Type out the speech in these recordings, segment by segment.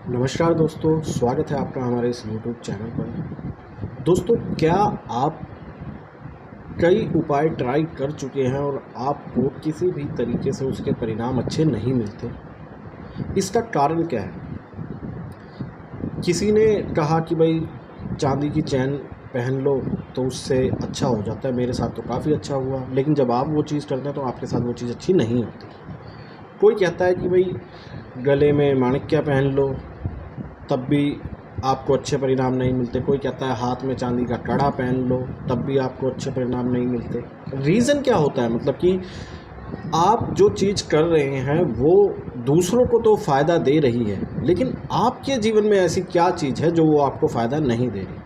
नमस्कार दोस्तों, स्वागत है आपका हमारे इस YouTube चैनल पर। दोस्तों, क्या आप कई उपाय ट्राई कर चुके हैं और आपको किसी भी तरीके से उसके परिणाम अच्छे नहीं मिलते? इसका कारण क्या है? किसी ने कहा कि भाई चांदी की चैन पहन लो तो उससे अच्छा हो जाता है। मेरे साथ तो काफ़ी अच्छा हुआ, लेकिन जब आप वो चीज़ करते हैं तो आपके साथ वो चीज़ अच्छी नहीं होती। कोई कहता है कि भाई गले में माणिक्य पहन लो तब भी आपको अच्छे परिणाम नहीं मिलते। कोई कहता है हाथ में चांदी का कड़ा पहन लो तब भी आपको अच्छे परिणाम नहीं मिलते। रीज़न क्या होता है? मतलब कि आप जो चीज़ कर रहे हैं वो दूसरों को तो फ़ायदा दे रही है, लेकिन आपके जीवन में ऐसी क्या चीज़ है जो वो आपको फ़ायदा नहीं दे रही?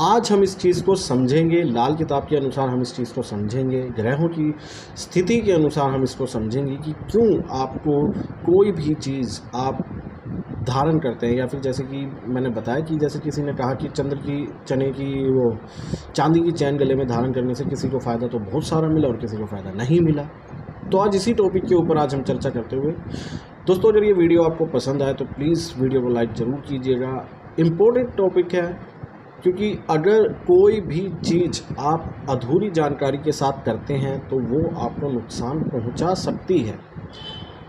आज हम इस चीज़ को समझेंगे, लाल किताब के अनुसार हम इस चीज़ को समझेंगे, ग्रहों की स्थिति के अनुसार हम इसको समझेंगे कि क्यों आपको कोई भी चीज़ आप धारण करते हैं, या फिर जैसे कि मैंने बताया कि जैसे किसी ने कहा कि चने की वो चांदी की चैन गले में धारण करने से किसी को फ़ायदा तो बहुत सारा मिला और किसी को फ़ायदा नहीं मिला। तो आज इसी टॉपिक के ऊपर आज हम चर्चा करते हुए, दोस्तों अगर ये वीडियो आपको पसंद आए तो प्लीज़ वीडियो को लाइक ज़रूर कीजिएगा। इम्पोर्टेंट टॉपिक है, क्योंकि अगर कोई भी चीज़ आप अधूरी जानकारी के साथ करते हैं तो वो आपको नुकसान पहुंचा सकती है।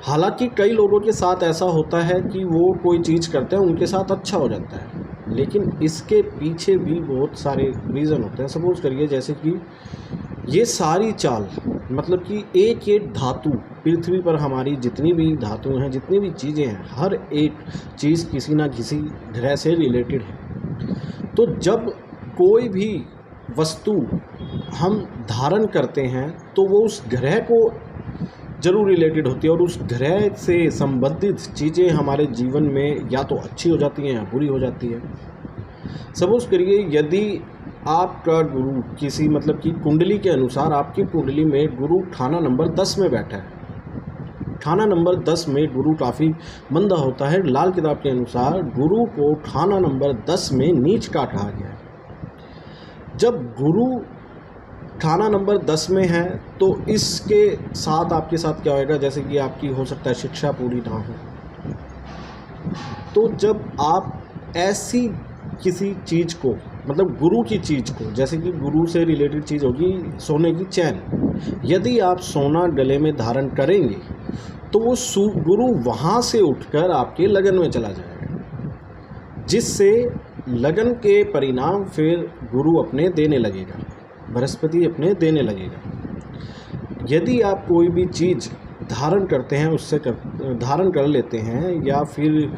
हालांकि कई लोगों के साथ ऐसा होता है कि वो कोई चीज़ करते हैं उनके साथ अच्छा हो जाता है, लेकिन इसके पीछे भी बहुत सारे रीज़न होते हैं। सपोज़ करिए जैसे कि ये सारी चाल, मतलब कि एक एक धातु, पृथ्वी पर हमारी जितनी भी धातु हैं, जितनी भी चीज़ें हैं, हर एक चीज़ किसी ना किसी ग्रह से रिलेटेड है। तो जब कोई भी वस्तु हम धारण करते हैं तो वो उस ग्रह को जरूर रिलेटेड होती है, और उस ग्रह से संबंधित चीज़ें हमारे जीवन में या तो अच्छी हो जाती हैं या बुरी हो जाती है। सपोज करिए यदि आपका गुरु किसी, मतलब कि कुंडली के अनुसार आपकी कुंडली में गुरु खाना नंबर 10 में बैठा है। खाना नंबर 10 में गुरु काफ़ी मंदा होता है। लाल किताब के अनुसार गुरु को खाना नंबर 10 में नीच का कहा गया है। जब गुरु खाना नंबर 10 में है तो इसके साथ आपके साथ क्या होएगा, जैसे कि आपकी हो सकता है शिक्षा पूरी ना हो। तो जब आप ऐसी किसी चीज़ को, मतलब गुरु की चीज़ को, जैसे कि गुरु से रिलेटेड चीज़ होगी सोने की चैन, यदि आप सोना गले में धारण करेंगे तो वो गुरु वहाँ से उठकर आपके लगन में चला जाएगा, जिससे लगन के परिणाम फिर गुरु अपने देने लगेगा, बृहस्पति अपने देने लगेगा। यदि आप कोई भी चीज़ धारण करते हैं, धारण कर लेते हैं, या फिर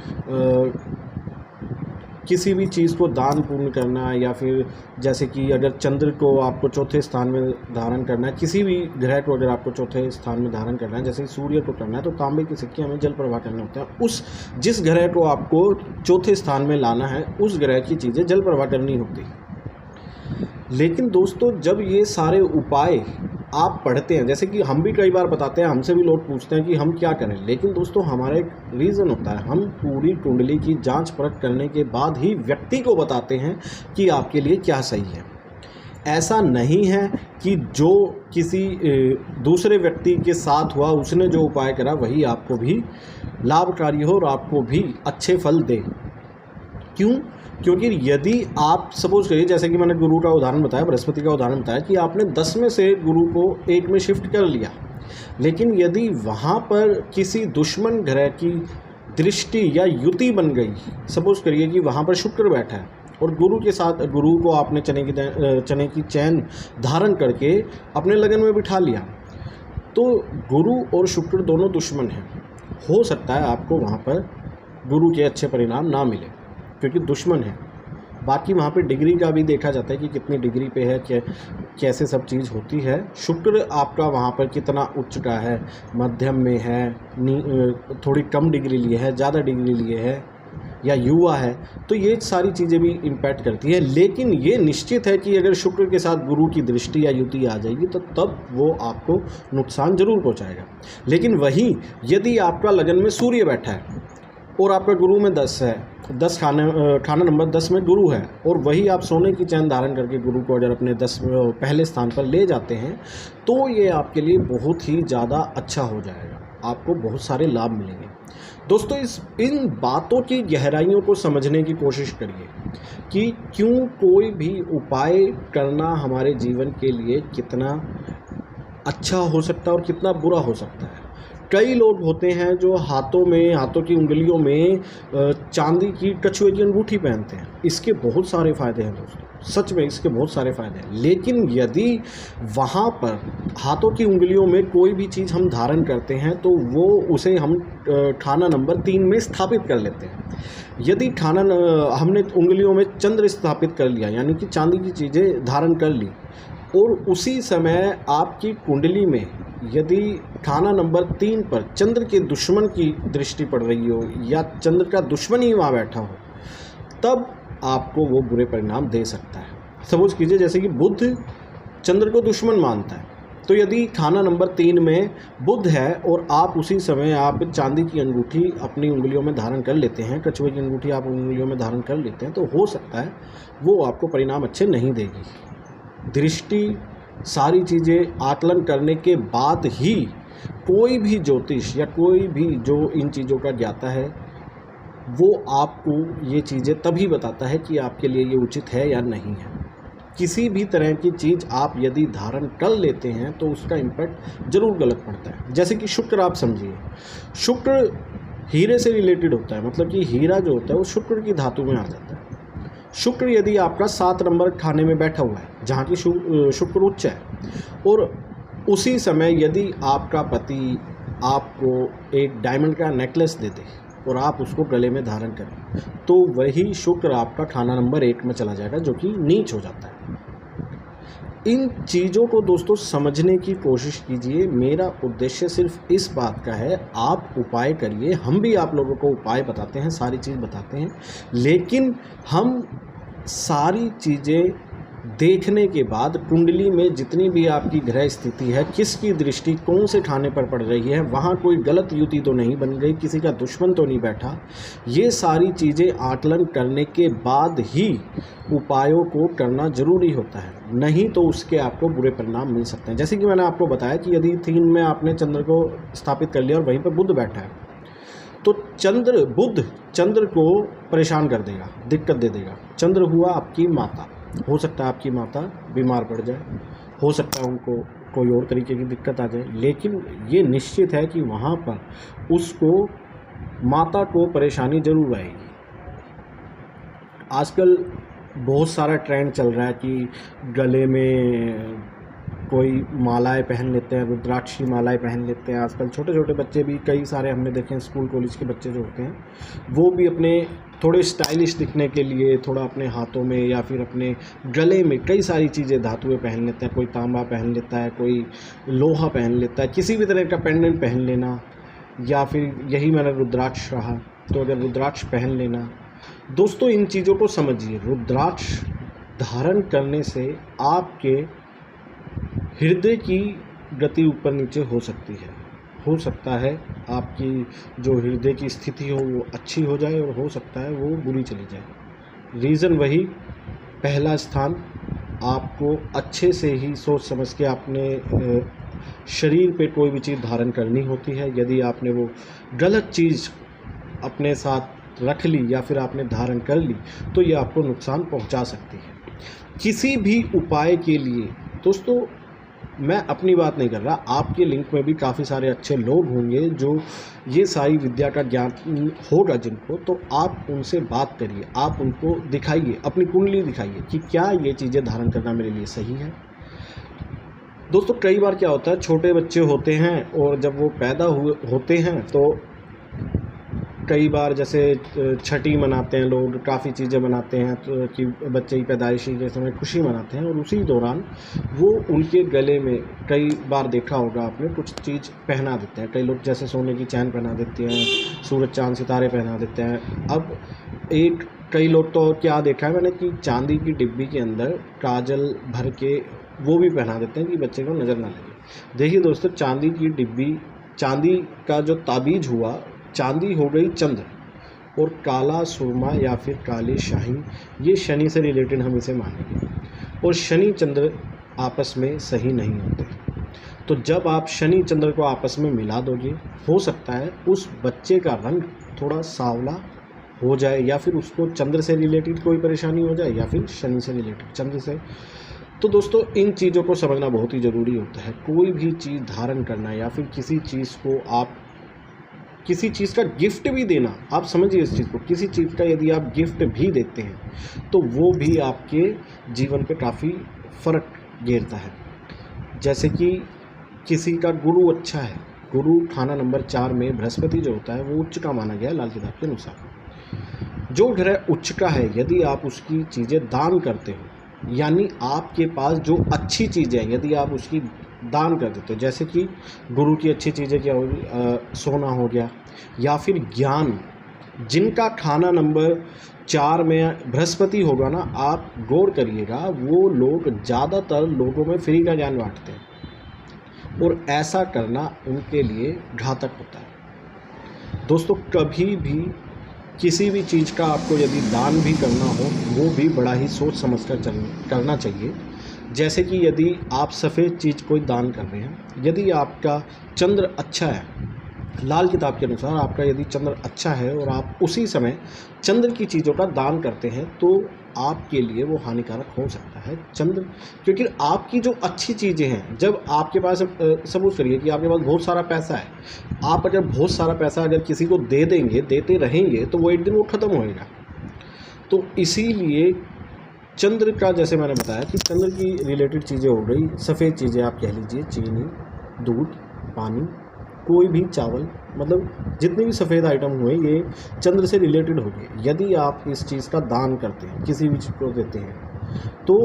किसी भी चीज़ को दान पुण्य करना, या फिर जैसे कि अगर चंद्र को आपको चौथे स्थान में धारण करना है, किसी भी ग्रह को अगर आपको चौथे स्थान में धारण करना है, जैसे सूर्य को करना है, तो तांबे के सिक्के हमें जल प्रवाह करने होते हैं। जिस ग्रह को आपको चौथे स्थान में लाना है उस ग्रह की चीज़ें जल प्रवाह करनी होती है। लेकिन दोस्तों, जब ये सारे उपाय आप पढ़ते हैं, जैसे कि हम भी कई बार बताते हैं, हमसे भी लोग पूछते हैं कि हम क्या करें, लेकिन दोस्तों हमारा एक रीज़न होता है। हम पूरी कुंडली की जांच परख करने के बाद ही व्यक्ति को बताते हैं कि आपके लिए क्या सही है। ऐसा नहीं है कि जो किसी दूसरे व्यक्ति के साथ हुआ, उसने जो उपाय करा वही आपको भी लाभकारी हो और आपको भी अच्छे फल दे। क्यों? क्योंकि यदि आप सपोज करिए, जैसे कि मैंने गुरु का उदाहरण बताया, बृहस्पति का उदाहरण बताया, कि आपने 10 में से गुरु को 1 में शिफ्ट कर लिया, लेकिन यदि वहाँ पर किसी दुश्मन ग्रह की दृष्टि या युति बन गई, सपोज करिए कि वहाँ पर शुक्र बैठा है और गुरु को आपने चने की चैन धारण करके अपने लगन में बिठा लिया, तो गुरु और शुक्र दोनों दुश्मन हैं। हो सकता है आपको वहाँ पर गुरु के अच्छे परिणाम ना मिले, क्योंकि दुश्मन है। बाकी वहाँ पे डिग्री का भी देखा जाता है कि कितनी डिग्री पे है, कैसे सब चीज़ होती है। शुक्र आपका वहाँ पर कितना उच्च का है, मध्यम में है, थोड़ी कम डिग्री लिए है, ज़्यादा डिग्री लिए है, या युवा है, तो ये सारी चीज़ें भी इम्पैक्ट करती है। लेकिन ये निश्चित है कि अगर शुक्र के साथ गुरु की दृष्टि या युति आ जाएगी तो तब वो आपको नुकसान ज़रूर पहुँचाएगा। लेकिन वहीं यदि आपका लगन में सूर्य बैठा है और आपका गुरु में 10 है, 10 खाना नंबर 10 में गुरु है, और वही आप सोने की चैन धारण करके गुरु को अगर अपने 10 पहले स्थान पर ले जाते हैं, तो ये आपके लिए बहुत ही ज़्यादा अच्छा हो जाएगा, आपको बहुत सारे लाभ मिलेंगे। दोस्तों इन बातों की गहराइयों को समझने की कोशिश करिए कि क्यों कोई भी उपाय करना हमारे जीवन के लिए कितना अच्छा हो सकता है और कितना बुरा हो सकता है। कई लोग होते हैं जो हाथों की उंगलियों में चांदी की कछुए की अंगूठी पहनते हैं। इसके बहुत सारे फ़ायदे हैं दोस्तों, सच में इसके बहुत सारे फ़ायदे हैं। लेकिन यदि वहाँ पर हाथों की उंगलियों में कोई भी चीज़ हम धारण करते हैं तो वो उसे हम खाना नंबर 3 में स्थापित कर लेते हैं। यदि हमने उंगलियों में चंद्र स्थापित कर लिया, यानी कि चांदी की चीज़ें धारण कर ली, और उसी समय आपकी कुंडली में यदि खाना नंबर 3 पर चंद्र के दुश्मन की दृष्टि पड़ रही हो या चंद्र का दुश्मन ही वहाँ बैठा हो, तब आपको वो बुरे परिणाम दे सकता है। सपोज कीजिए जैसे कि बुध चंद्र को दुश्मन मानता है, तो यदि खाना नंबर 3 में बुध है और आप उसी समय आप चांदी की अंगूठी अपनी उंगलियों में धारण कर लेते हैं, कछुए की अंगूठी आप उंगलियों में धारण कर लेते हैं, तो हो सकता है वो आपको परिणाम अच्छे नहीं देगी। दृष्टि सारी चीज़ें आकलन करने के बाद ही कोई भी ज्योतिष या कोई भी जो इन चीज़ों का ज्ञाता है वो आपको ये चीज़ें तभी बताता है कि आपके लिए ये उचित है या नहीं है। किसी भी तरह की चीज़ आप यदि धारण कर लेते हैं तो उसका इम्पैक्ट ज़रूर गलत पड़ता है। जैसे कि शुक्र आप समझिए, शुक्र हीरे से रिलेटेड होता है, मतलब कि हीरा जो होता है वो शुक्र की धातु में आ जाता है। शुक्र यदि आपका 7 नंबर खाने में बैठा हुआ है जहाँ की शुक्र उच्च है, और उसी समय यदि आपका पति आपको एक डायमंड का नेकलेस दे दे और आप उसको गले में धारण करें, तो वही शुक्र आपका खाना नंबर 1 में चला जाएगा, जो कि नीच हो जाता है। इन चीज़ों को दोस्तों समझने की कोशिश कीजिए। मेरा उद्देश्य सिर्फ इस बात का है, आप उपाय करिए। हम भी आप लोगों को उपाय बताते हैं, सारी चीज़ बताते हैं, लेकिन हम सारी चीज़ें देखने के बाद कुंडली में जितनी भी आपकी ग्रह स्थिति है, किसकी दृष्टि कौन से खाने पर पड़ रही है, वहाँ कोई गलत युति तो नहीं बन गई, किसी का दुश्मन तो नहीं बैठा, ये सारी चीज़ें आकलन करने के बाद ही उपायों को करना ज़रूरी होता है, नहीं तो उसके आपको बुरे परिणाम मिल सकते हैं। जैसे कि मैंने आपको बताया कि यदि 3 में आपने चंद्र को स्थापित कर लिया और वहीं पर बुध बैठा है, तो बुध चंद्र को परेशान कर देगा, दिक्कत दे देगा। चंद्र हुआ आपकी माता, हो सकता है आपकी माता बीमार पड़ जाए, हो सकता है उनको कोई और तरीके की दिक्कत आ जाए, लेकिन ये निश्चित है कि वहाँ पर उसको माता को परेशानी ज़रूर आएगी। आजकल बहुत सारा ट्रेंड चल रहा है कि गले में कोई मालाएं पहन लेते हैं, रुद्राक्ष की मालाएं पहन लेते हैं। आजकल छोटे छोटे बच्चे भी कई सारे हमने देखे हैं, स्कूल कॉलेज के बच्चे जो होते हैं वो भी अपने थोड़े स्टाइलिश दिखने के लिए थोड़ा अपने हाथों में या फिर अपने गले में कई सारी चीज़ें धातुएं पहन लेते हैं। कोई तांबा पहन लेता है, कोई लोहा पहन लेता है, किसी भी तरह का पेंडेंट पहन लेना, या फिर यही मैंने रुद्राक्ष कहा तो अगर रुद्राक्ष पहन लेना। दोस्तों इन चीज़ों को समझिए, रुद्राक्ष धारण करने से आपके हृदय की गति ऊपर नीचे हो सकती है, हो सकता है आपकी जो हृदय की स्थिति हो वो अच्छी हो जाए और हो सकता है वो बुरी चली जाए। रीज़न वही, पहला स्थान आपको अच्छे से ही सोच समझ के आपने शरीर पे कोई भी चीज़ धारण करनी होती है। यदि आपने वो गलत चीज़ अपने साथ रख ली या फिर आपने धारण कर ली तो ये आपको नुकसान पहुंचा सकती है। किसी भी उपाय के लिए दोस्तों मैं अपनी बात नहीं कर रहा, आपके लिंक में भी काफ़ी सारे अच्छे लोग होंगे जो ये सारी विद्या का ज्ञान होगा जिनको, तो आप उनसे बात करिए, आप उनको दिखाइए, अपनी कुंडली दिखाइए कि क्या ये चीज़ें धारण करना मेरे लिए सही है। दोस्तों कई बार क्या होता है, छोटे बच्चे होते हैं और जब वो पैदा होते हैं तो कई बार जैसे छठी मनाते हैं लोग, काफ़ी चीज़ें मनाते हैं तो कि बच्चे की पैदाइशी के समय खुशी मनाते हैं, और उसी दौरान वो उनके गले में कई बार देखा होगा आपने कुछ चीज़ पहना देते हैं। कई लोग जैसे सोने की चैन पहना देते हैं, सूरज चांद सितारे पहना देते हैं। अब कई लोग तो क्या देखा है मैंने कि चांदी की डिब्बी के अंदर काजल भर के वो भी पहना देते हैं कि बच्चे को नज़र ना लगे। देखिए दोस्तों, चांदी की डिब्बी, चांदी का जो ताबीज हुआ, चांदी हो गई चंद्र, और काला सुरमा या फिर काली शाही ये शनि से रिलेटेड हम इसे मानेंगे, और शनि चंद्र आपस में सही नहीं होते। तो जब आप शनि चंद्र को आपस में मिला दोगे, हो सकता है उस बच्चे का रंग थोड़ा सांवला हो जाए, या फिर उसको चंद्र से रिलेटेड कोई परेशानी हो जाए, या फिर शनि से रिलेटेड चंद्र से। तो दोस्तों इन चीज़ों को समझना बहुत ही ज़रूरी होता है। कोई भी चीज़ धारण करना या फिर किसी चीज़ को आप किसी चीज़ का गिफ्ट भी देना, आप समझिए इस चीज़ को, किसी चीज़ का यदि आप गिफ्ट भी देते हैं तो वो भी आपके जीवन पे काफ़ी फ़र्क गेरता है। जैसे कि किसी का गुरु अच्छा है, गुरु खाना नंबर 4 में बृहस्पति जो होता है वो उच्च का माना गया है लाल किताब के अनुसार। जो ग्रह उच्च का है यदि आप उसकी चीज़ें दान करते हो, यानी आपके पास जो अच्छी चीज़ें हैं यदि आप उसकी दान कर देते हो, जैसे कि गुरु की अच्छी चीज़ें क्या होगी, सोना हो गया, या फिर ज्ञान, जिनका खाना नंबर 4 में बृहस्पति होगा ना, आप गौर करिएगा वो लोग ज़्यादातर लोगों में फ्री का ज्ञान बांटते हैं और ऐसा करना उनके लिए घातक होता है। दोस्तों कभी भी किसी भी चीज़ का आपको यदि दान भी करना हो वो भी बड़ा ही सोच समझ कर करना चाहिए। जैसे कि यदि आप सफ़ेद चीज़ कोई दान कर रहे हैं, यदि आपका चंद्र अच्छा है, लाल किताब के अनुसार आपका यदि चंद्र अच्छा है और आप उसी समय चंद्र की चीज़ों का दान करते हैं तो आपके लिए वो हानिकारक हो सकता है चंद्र, क्योंकि आपकी जो अच्छी चीज़ें हैं, जब आपके पास सपोज करिए कि आपके पास बहुत सारा पैसा है, आप अगर बहुत सारा पैसा अगर किसी को दे देंगे, देते रहेंगे, तो वो एक दिन वो ख़त्म होएगा। तो इसीलिए चंद्र का, जैसे मैंने बताया कि चंद्र की रिलेटेड चीज़ें हो गई, सफ़ेद चीज़ें आप कह लीजिए, चीनी, दूध, पानी, कोई भी चावल, मतलब जितने भी सफ़ेद आइटम हुए ये चंद्र से रिलेटेड हो गए। यदि आप इस चीज़ का दान करते हैं, किसी भी चीज़ को देते हैं, तो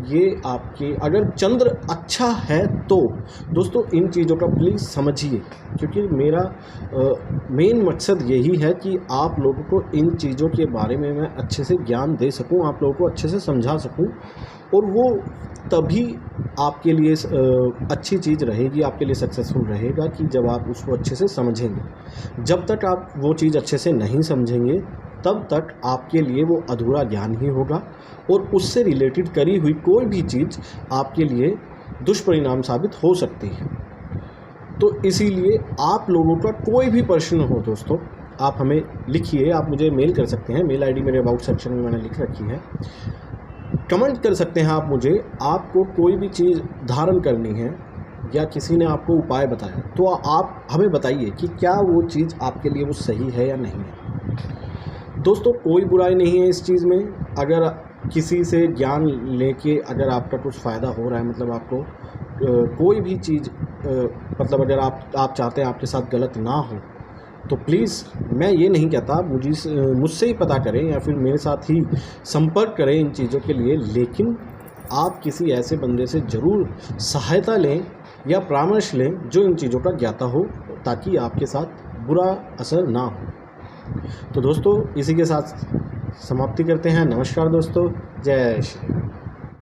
ये आपके, अगर चंद्र अच्छा है तो दोस्तों इन चीज़ों का प्लीज़ समझिए, क्योंकि मेरा मेन मकसद यही है कि आप लोगों को इन चीज़ों के बारे में मैं अच्छे से ज्ञान दे सकूं, आप लोगों को अच्छे से समझा सकूं, और वो तभी आपके लिए अच्छी चीज़ रहेगी, आपके लिए सक्सेसफुल रहेगा कि जब आप उसको अच्छे से समझेंगे। जब तक आप वो चीज़ अच्छे से नहीं समझेंगे तब तक आपके लिए वो अधूरा ज्ञान ही होगा और उससे रिलेटेड करी हुई कोई भी चीज़ आपके लिए दुष्परिणाम साबित हो सकती है। तो इसीलिए आप लोगों का कोई भी प्रश्न हो दोस्तों, आप हमें लिखिए, आप मुझे मेल कर सकते हैं, मेल आईडी मेरे अबाउट सेक्शन में मैंने लिख रखी है, कमेंट कर सकते हैं आप मुझे। आपको कोई भी चीज़ धारण करनी है या किसी ने आपको उपाय बताया तो आप हमें बताइए कि क्या वो चीज़ आपके लिए वो सही है या नहीं है। दोस्तों कोई बुराई नहीं है इस चीज़ में, अगर किसी से ज्ञान लेके अगर आपका कुछ फ़ायदा हो रहा है, मतलब आपको कोई भी चीज़ मतलब अगर आप चाहते हैं आपके साथ गलत ना हो, तो प्लीज़ मैं ये नहीं कहता मुझसे ही पता करें या फिर मेरे साथ ही संपर्क करें इन चीज़ों के लिए, लेकिन आप किसी ऐसे बंदे से ज़रूर सहायता लें या परामर्श लें जो इन चीज़ों का ज्ञाता हो, ताकि आपके साथ बुरा असर ना हो। तो दोस्तों इसी के साथ समाप्ति करते हैं। नमस्कार दोस्तों, जय श्री राम।